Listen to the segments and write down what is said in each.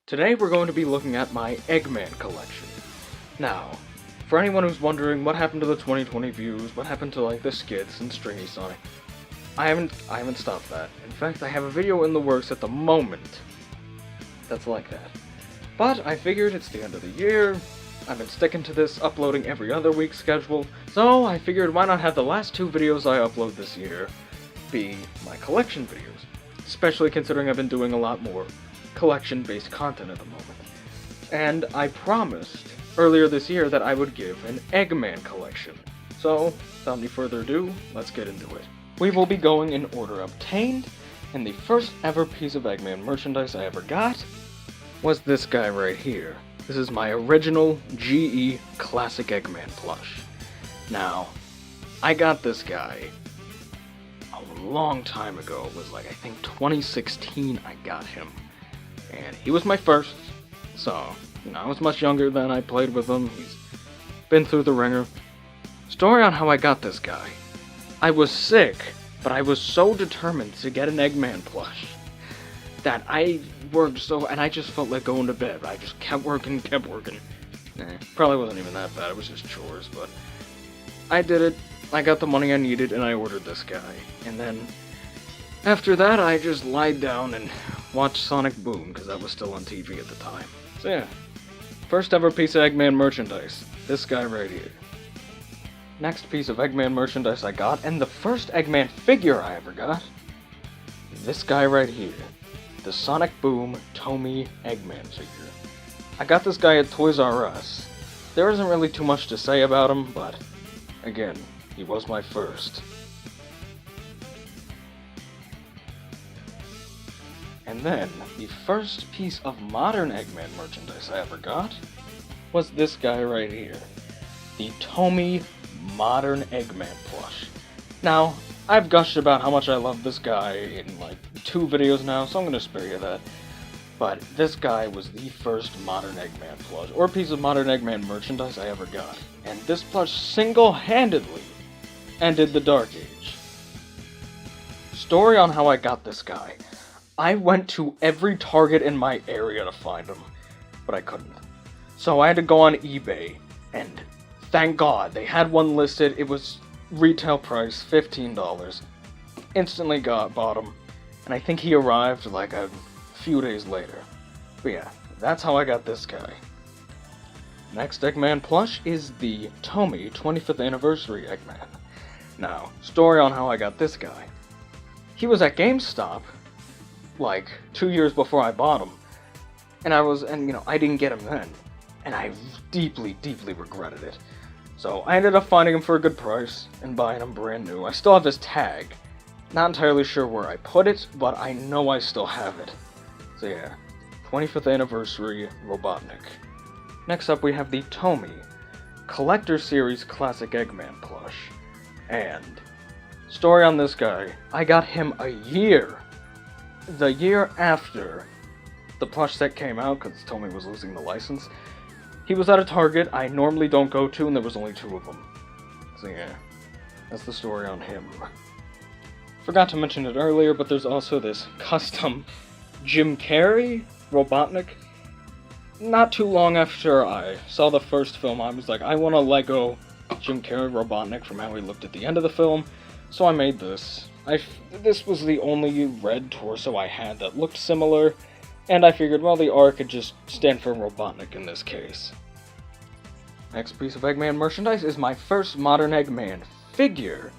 Today we're going to be looking at my Eggman collection. Now, for anyone who's wondering what happened to the 2020 views, what happened to like the skits and Stringy Sonic, I haven't stopped that. In fact, I have a video in the works at the moment that's like that. But I figured it's the end of the year, I've been sticking to this uploading every other week schedule, so I figured why not have the last two videos I upload this year be my collection videos, especially considering I've been doing a lot more collection-based content at the moment. And I promised earlier this year that I would give an Eggman collection. So, without any further ado, let's get into it. We will be going in order obtained, and the first ever piece of Eggman merchandise I ever got was this guy right here. This is my original GE Classic Eggman plush. Now, I got this guy a long time ago. It was like, I think 2016 I got him. And he was my first, so, I was much younger then. I played with him. He's been through the ringer. Story on how I got this guy. I was sick, but I was so determined to get an Eggman plush that I worked so, and I just felt like going to bed. I just kept working. Probably wasn't even that bad. It was just chores, but I did it. I got the money I needed, and I ordered this guy. And then, after that, I just lied down and watched Sonic Boom, because that was still on TV at the time. So yeah, first ever piece of Eggman merchandise, this guy right here. Next piece of Eggman merchandise I got, and the first Eggman figure I ever got, this guy right here, the Sonic Boom Tomy Eggman figure. I got this guy at Toys R Us. There isn't really too much to say about him, but again, he was my first. And then, the first piece of modern Eggman merchandise I ever got was this guy right here. The Tomy Modern Eggman plush. Now, I've gushed about how much I love this guy in like 2 videos now, so I'm gonna spare you that. But this guy was the first modern Eggman plush, or piece of modern Eggman merchandise I ever got. And this plush single-handedly ended the Dark Age. Story on how I got this guy. I went to every Target in my area to find him, but I couldn't. So I had to go on eBay, and thank God they had one listed. It was retail price, $15. Instantly bought him, and I think he arrived like a few days later. But yeah, that's how I got this guy. Next Eggman plush is the Tomy 25th Anniversary Eggman. Now, story on how I got this guy. He was at GameStop like 2 years before I bought him, and I didn't get him then, and I deeply regretted it. So I ended up finding him for a good price and buying him brand new. I still have his tag. Not entirely sure where I put it, but I know I still have it. So yeah, 25th Anniversary Robotnik. Next up we have the Tomy Collector Series Classic Eggman plush. And story on this guy, I got him the year after the plush set came out, because Tomy was losing the license. He was at a Target I normally don't go to, and there was only 2 of them. So yeah, that's the story on him. Forgot to mention it earlier, but there's also this custom Jim Carrey Robotnik. Not too long after I saw the first film, I was like, I want a Lego Jim Carrey Robotnik from how he looked at the end of the film, so I made this. This was the only red torso I had that looked similar, and I figured, well, the R could just stand for Robotnik in this case. Next piece of Eggman merchandise is my first modern Eggman figure,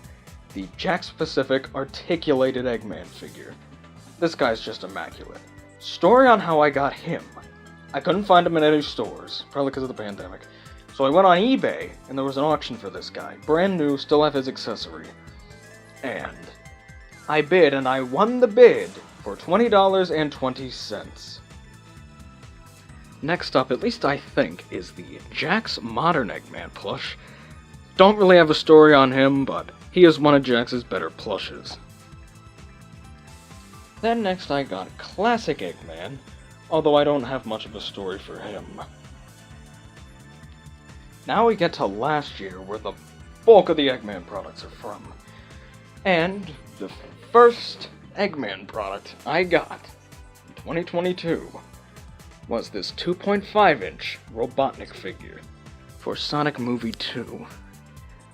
the Jakks Pacific Articulated Eggman figure. This guy's just immaculate. Story on how I got him. I couldn't find him in any stores, probably because of the pandemic, so I went on eBay, and there was an auction for this guy. Brand new, still have his accessory. And I bid, and I won the bid for $20.20. Next up, at least I think, is the Jakks Modern Eggman plush. Don't really have a story on him, but he is one of Jakks' better plushes. Then next I got Classic Eggman, although I don't have much of a story for him. Now we get to last year, where the bulk of the Eggman products are from. And the first Eggman product I got in 2022 was this 2.5-inch Robotnik figure for Sonic Movie 2.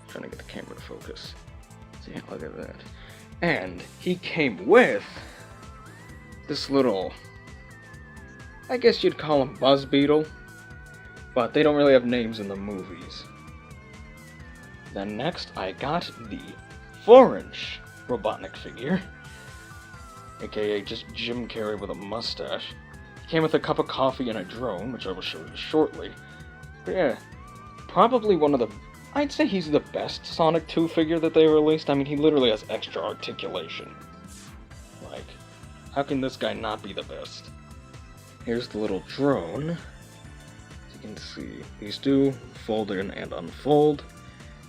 Trying to get the camera to focus. See, look at that. And he came with this little, I guess you'd call him Buzz Beetle, but they don't really have names in the movies. Then next, I got the 4-inch Robotnik figure, aka just Jim Carrey with a mustache. He came with a cup of coffee and a drone, which I will show you shortly. But yeah, probably one of the... I'd say he's the best Sonic 2 figure that they released. I mean, he literally has extra articulation. Like, how can this guy not be the best? Here's the little drone. As you can see, these do fold in and unfold.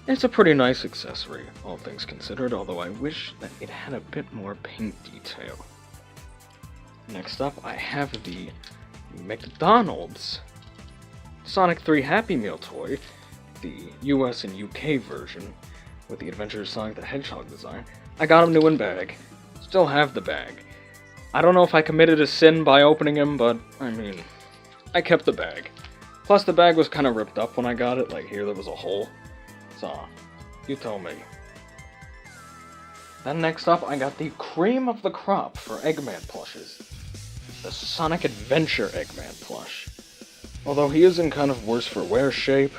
It's a pretty nice accessory, all things considered, although I wish that it had a bit more paint detail. Next up, I have the McDonald's Sonic 3 Happy Meal toy, the US and UK version, with the Adventures of Sonic the Hedgehog design. I got him new in bag. Still have the bag. I don't know if I committed a sin by opening him, but, I mean, I kept the bag. Plus, the bag was kind of ripped up when I got it, like here there was a hole. So, you tell me. Then next up, I got the cream of the crop for Eggman plushes. The Sonic Adventure Eggman plush. Although he is in kind of worse for wear shape,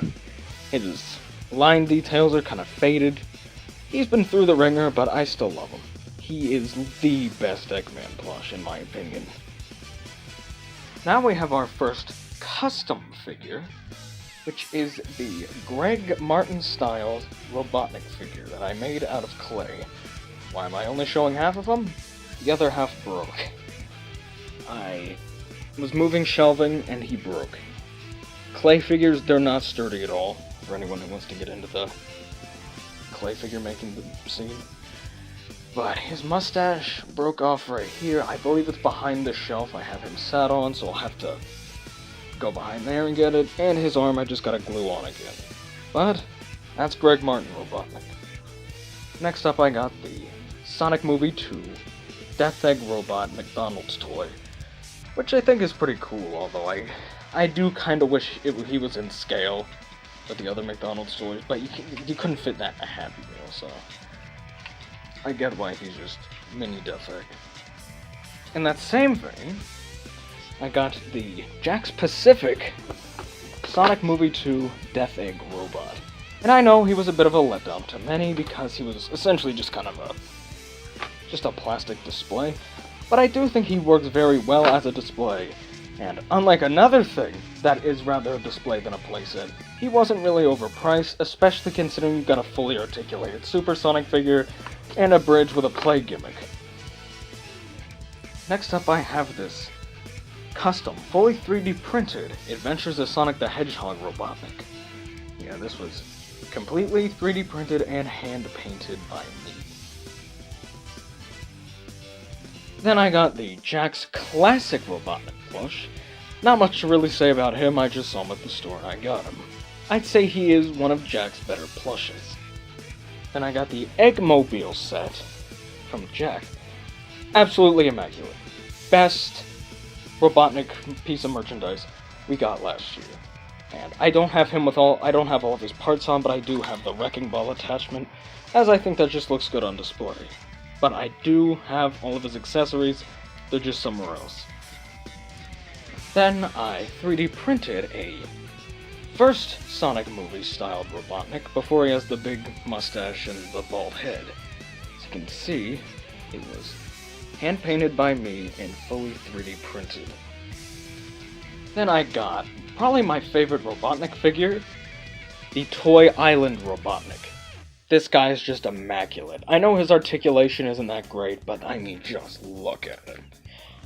his line details are kind of faded. He's been through the ringer, but I still love him. He is the best Eggman plush, in my opinion. Now we have our first custom figure, which is the Greg Martin Styles Robotnik figure that I made out of clay. Why am I only showing half of him? The other half broke. I was moving shelving and he broke. Clay figures, they're not sturdy at all, for anyone who wants to get into the clay figure making scene. But his mustache broke off right here. I believe it's behind the shelf I have him sat on, so I'll have to go behind there and get it. And his arm I just gotta glue on again. But that's Greg Martin Robotnik. Next up I got the Sonic Movie 2 Death Egg Robot McDonald's toy, which I think is pretty cool, although I do kind of wish he was in scale with the other McDonald's toys, but you couldn't fit that in a Happy Meal, so I get why he's just mini Death Egg. In that same vein, I got the Jakks Pacific Sonic Movie 2 Death Egg Robot. And I know he was a bit of a letdown to many because he was essentially just kind of just a plastic display, but I do think he works very well as a display. And unlike another thing that is rather a display than a playset, he wasn't really overpriced, especially considering you've got a fully articulated Supersonic figure and a bridge with a play gimmick. Next up I have this custom, fully 3D printed Adventures of Sonic the Hedgehog Robotnik. Yeah, this was completely 3D printed and hand painted by me. Then I got the Jakks Classic Robotnik plush. Not much to really say about him, I just saw him at the store and I got him. I'd say he is one of Jakks' better plushes. Then I got the Eggmobile set from Jak. Absolutely immaculate. Best Robotnik piece of merchandise we got last year. And I don't have all of his parts on, but I do have the Wrecking Ball attachment, as I think that just looks good on display. But I do have all of his accessories, they're just somewhere else. Then I 3D printed a first Sonic movie styled Robotnik before he has the big mustache and the bald head. As you can see, it was hand painted by me and fully 3D printed. Then I got probably my favorite Robotnik figure, the Toy Island Robotnik. This guy is just immaculate. I know his articulation isn't that great, but I mean, just look at him.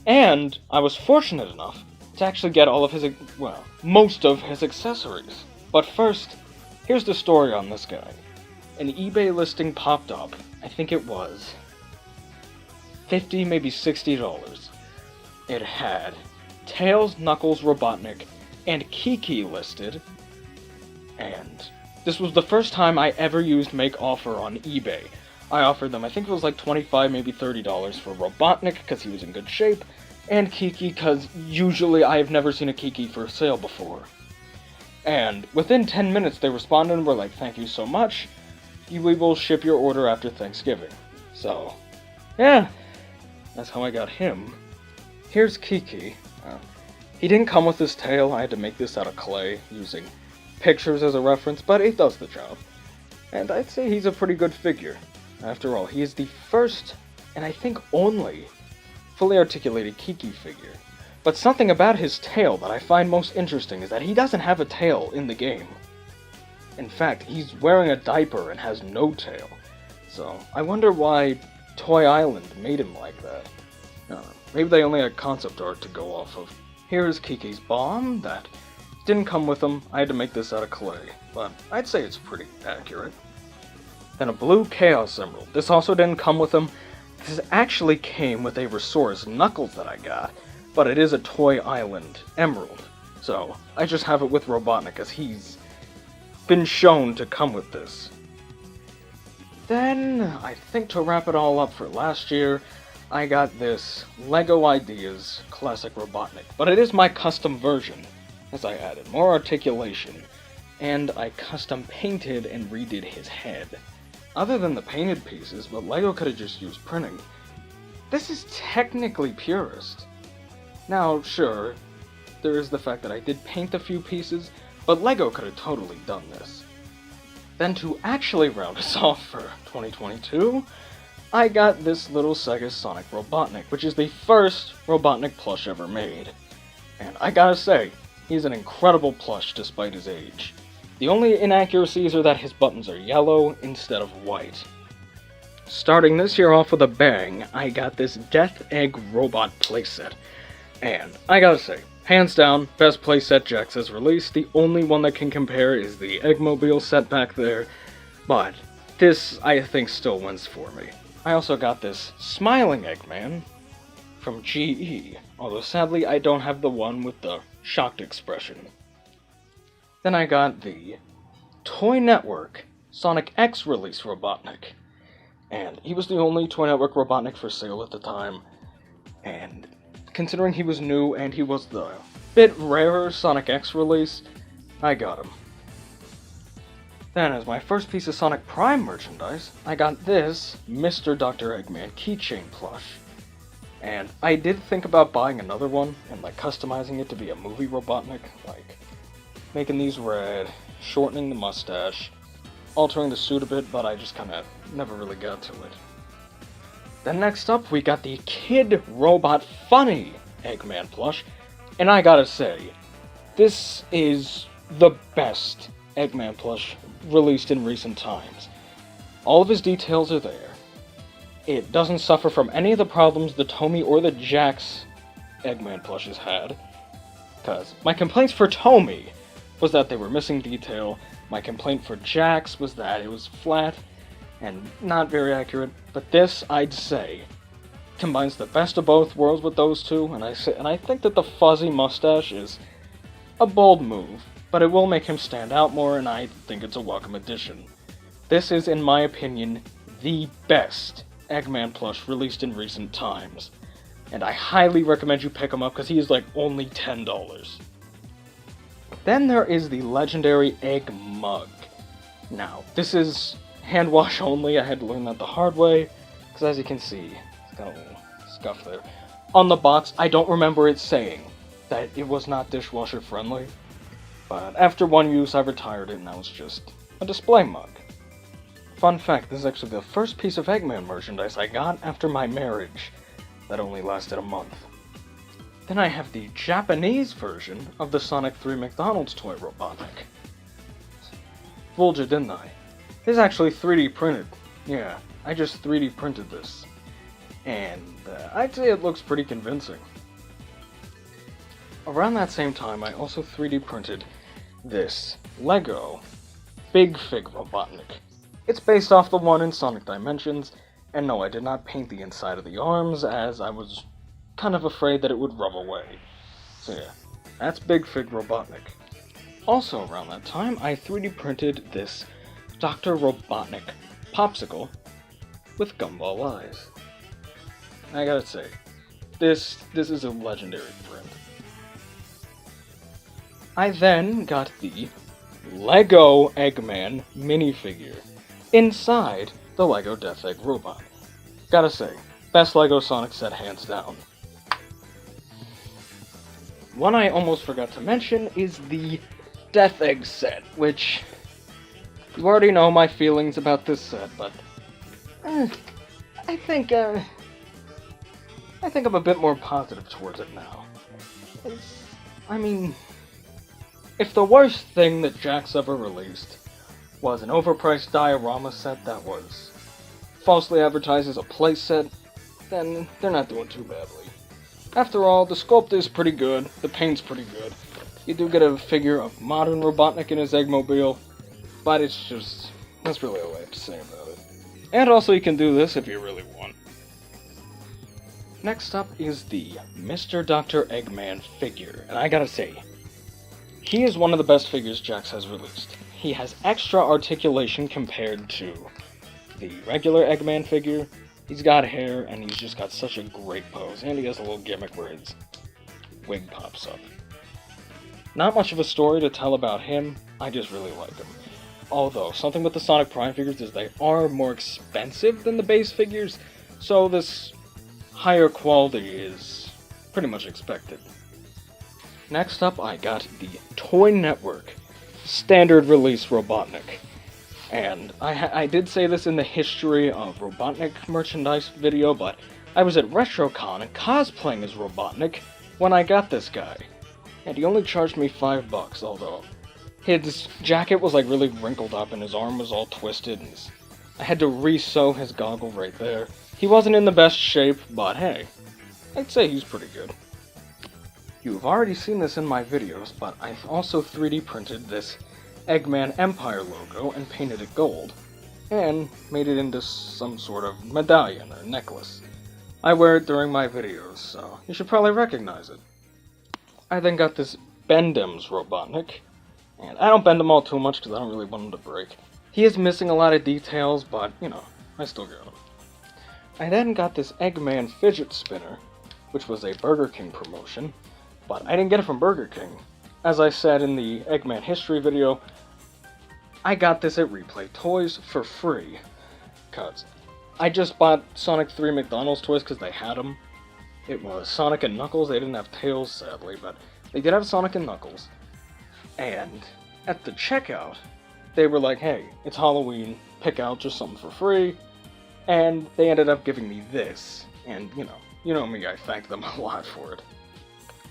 And I was fortunate enough to actually get all of his, well, most of his accessories. But first, here's the story on this guy. An eBay listing popped up, I think it was $50, maybe $60. It had Tails, Knuckles, Robotnik, and Kiki listed, and this was the first time I ever used Make Offer on eBay. I offered them, I think it was like $25, maybe $30 for Robotnik, because he was in good shape, and Kiki, because usually I have never seen a Kiki for sale before. And within 10 minutes they responded and were like, thank you so much, we will ship your order after Thanksgiving. So, yeah, that's how I got him. Here's Kiki. He didn't come with his tail, I had to make this out of clay, using pictures as a reference, but it does the job. And I'd say he's a pretty good figure. After all, he is the first, and I think only, fully articulated Kiki figure. But something about his tail that I find most interesting is that he doesn't have a tail in the game. In fact, he's wearing a diaper and has no tail. So, I wonder why Toy Island made him like that. I don't know, maybe they only had concept art to go off of. Here's Kiki's bomb that didn't come with him. I had to make this out of clay, but I'd say it's pretty accurate. Then a blue Chaos Emerald. This also didn't come with him. This actually came with a Resource Knuckles that I got, but it is a Toy Island Emerald. So, I just have it with Robotnik, as he's been shown to come with this. Then, I think to wrap it all up for last year, I got this LEGO Ideas Classic Robotnik, but it is my custom version, as I added more articulation, and I custom painted and redid his head. Other than the painted pieces, but LEGO could have just used printing, this is technically purist. Now, sure, there is the fact that I did paint a few pieces, but LEGO could have totally done this. Then to actually round us off for 2022, I got this little Sega Sonic Robotnik, which is the first Robotnik plush ever made. And I gotta say, he's an incredible plush despite his age. The only inaccuracies are that his buttons are yellow instead of white. Starting this year off with a bang, I got this Death Egg Robot playset. And I gotta say, hands down, best playset Jax has released. The only one that can compare is the Eggmobile set back there, but this, I think, still wins for me. I also got this Smiling Eggman from GE, although sadly I don't have the one with the shocked expression. Then I got the Toy Network Sonic X release Robotnik, and he was the only Toy Network Robotnik for sale at the time, and considering he was new and he was the bit rarer Sonic X release, I got him. Then, as my first piece of Sonic Prime merchandise, I got this Mr. Dr. Eggman keychain plush. And I did think about buying another one and like customizing it to be a movie Robotnik, like making these red, shortening the mustache, altering the suit a bit, but I just kinda never really got to it. Then next up, we got the Kid Robot Funny Eggman plush, and I gotta say, this is the best Eggman plush released in recent times. All of his details are there. It doesn't suffer from any of the problems the Tomy or the Jax Eggman plushes had, because my complaints for Tomy was that they were missing detail, my complaint for Jax was that it was flat and not very accurate, but this, I'd say, combines the best of both worlds with those two, and I think that the fuzzy mustache is a bold move, but it will make him stand out more, and I think it's a welcome addition. This is, in my opinion, the best Eggman plush released in recent times, and I highly recommend you pick him up because he is like only $10. Then there is the legendary Egg Mug. Now, this is hand wash only. I had to learn that the hard way, because as you can see, it's got a little scuff there. On the box, I don't remember it saying that it was not dishwasher friendly, but after one use I retired it and that was just a display mug. Fun fact, this is actually the first piece of Eggman merchandise I got after my marriage. That only lasted a month. Then I have the Japanese version of the Sonic 3 McDonald's toy Robotnik. Fooled you, didn't I? This is actually 3D printed. Yeah, I just 3D printed this. And I'd say it looks pretty convincing. Around that same time, I also 3D printed this LEGO Big Fig Robotnik. It's based off the one in Sonic Dimensions, and no, I did not paint the inside of the arms, as I was kind of afraid that it would rub away. So yeah, that's Big Fig Robotnik. Also around that time, I 3D printed this Dr. Robotnik Popsicle with gumball eyes. I gotta say, This is a legendary print. I then got the Lego Eggman minifigure inside the Lego Death Egg robot. Gotta say, best Lego Sonic set hands down. One I almost forgot to mention is the Death Egg set, which you already know my feelings about this set, but I think I'm a bit more positive towards it now. I mean, if the worst thing that Jakks ever released was an overpriced diorama set that was falsely advertised as a playset, then they're not doing too badly. After all, the sculpt is pretty good, the paint's pretty good. You do get a figure of modern Robotnik in his Eggmobile, but that's really all I have to say about it. And also you can do this if you really want. Next up is the Mr. Dr. Eggman figure, and I gotta say, he is one of the best figures Jakks has released. He has extra articulation compared to the regular Eggman figure. He's got hair, and he's just got such a great pose, and he has a little gimmick where his wig pops up. Not much of a story to tell about him, I just really like him. Although, something with the Sonic Prime figures is they are more expensive than the base figures, so this higher quality is pretty much expected. Next up, I got the Toy Network standard release Robotnik. And I did say this in the history of Robotnik merchandise video, but I was at RetroCon and cosplaying as Robotnik when I got this guy. And he only charged me $5, although his jacket was like really wrinkled up and his arm was all twisted, and I had to re-sew his goggle right there. He wasn't in the best shape, but hey, I'd say he's pretty good. You've already seen this in my videos, but I've also 3D printed this Eggman Empire logo and painted it gold, and made it into some sort of medallion or necklace. I wear it during my videos, so you should probably recognize it. I then got this Bend-Ems Robotnik, and I don't bend him all too much because I don't really want him to break. He is missing a lot of details, but, you know, I still got him. I then got this Eggman Fidget Spinner, which was a Burger King promotion, but I didn't get it from Burger King. As I said in the Eggman history video, I got this at Replay Toys for free, because I just bought Sonic 3 McDonald's toys because they had them. It was Sonic and Knuckles. They didn't have Tails, sadly, but they did have Sonic and Knuckles. And at the checkout, they were like, hey, it's Halloween, pick out just something for free. And they ended up giving me this, and you know me, I thanked them a lot for it.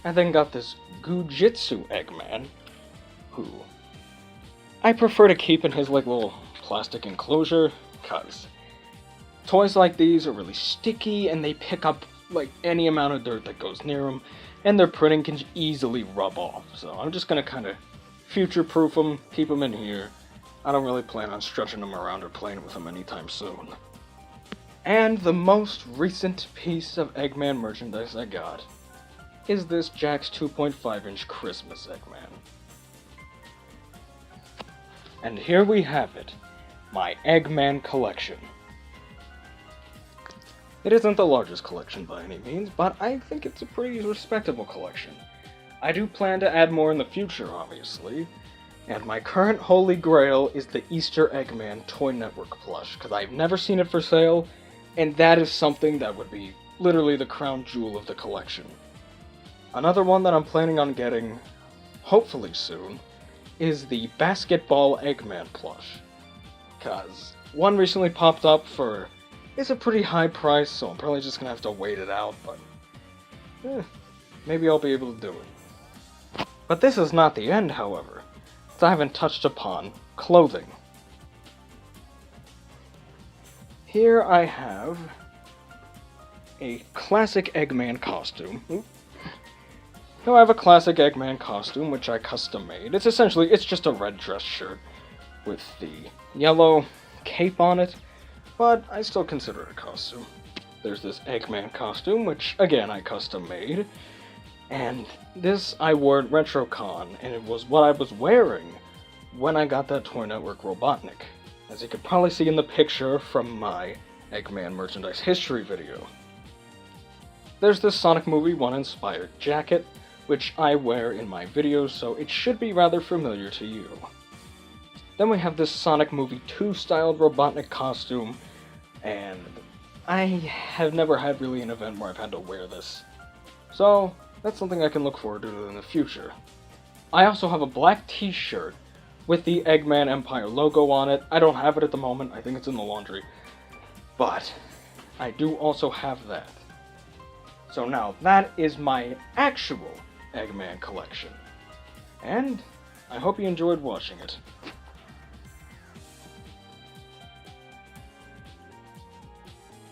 I then got this Gujitsu Eggman, who I prefer to keep in his like little plastic enclosure, cause toys like these are really sticky and they pick up like any amount of dirt that goes near them, and their printing can easily rub off. So I'm just gonna kind of future-proof them, keep them in here. I don't really plan on stretching them around or playing with them anytime soon. And the most recent piece of Eggman merchandise I got is this Jakks 2.5-inch Christmas Eggman. And here we have it, my Eggman Collection. It isn't the largest collection by any means, but I think it's a pretty respectable collection. I do plan to add more in the future, obviously, and my current holy grail is the Easter Eggman Toy Network plush, because I've never seen it for sale, and that is something that would be literally the crown jewel of the collection. Another one that I'm planning on getting, hopefully soon, is the Basketball Eggman plush. Cause one recently popped up for, it's a pretty high price, so I'm probably just gonna have to wait it out, but maybe I'll be able to do it. But this is not the end, however, as I haven't touched upon clothing. Here I have a classic Eggman costume. Now I have a classic Eggman costume, which I custom made. It's just a red dress shirt with the yellow cape on it, but I still consider it a costume. There's this Eggman costume, which again I custom made, and this I wore at RetroCon, and it was what I was wearing when I got that Toy Network Robotnik, as you could probably see in the picture from my Eggman merchandise history video. there's this Sonic Movie 1 inspired jacket, which I wear in my videos, so it should be rather familiar to you. Then we have this Sonic Movie 2 styled Robotnik costume, and I have never had really an event where I've had to wear this. So, that's something I can look forward to in the future. I also have a black t-shirt with the Eggman Empire logo on it. I don't have it at the moment, I think it's in the laundry. But, I do also have that. So now, that is my actual Eggman collection. And I hope you enjoyed watching it.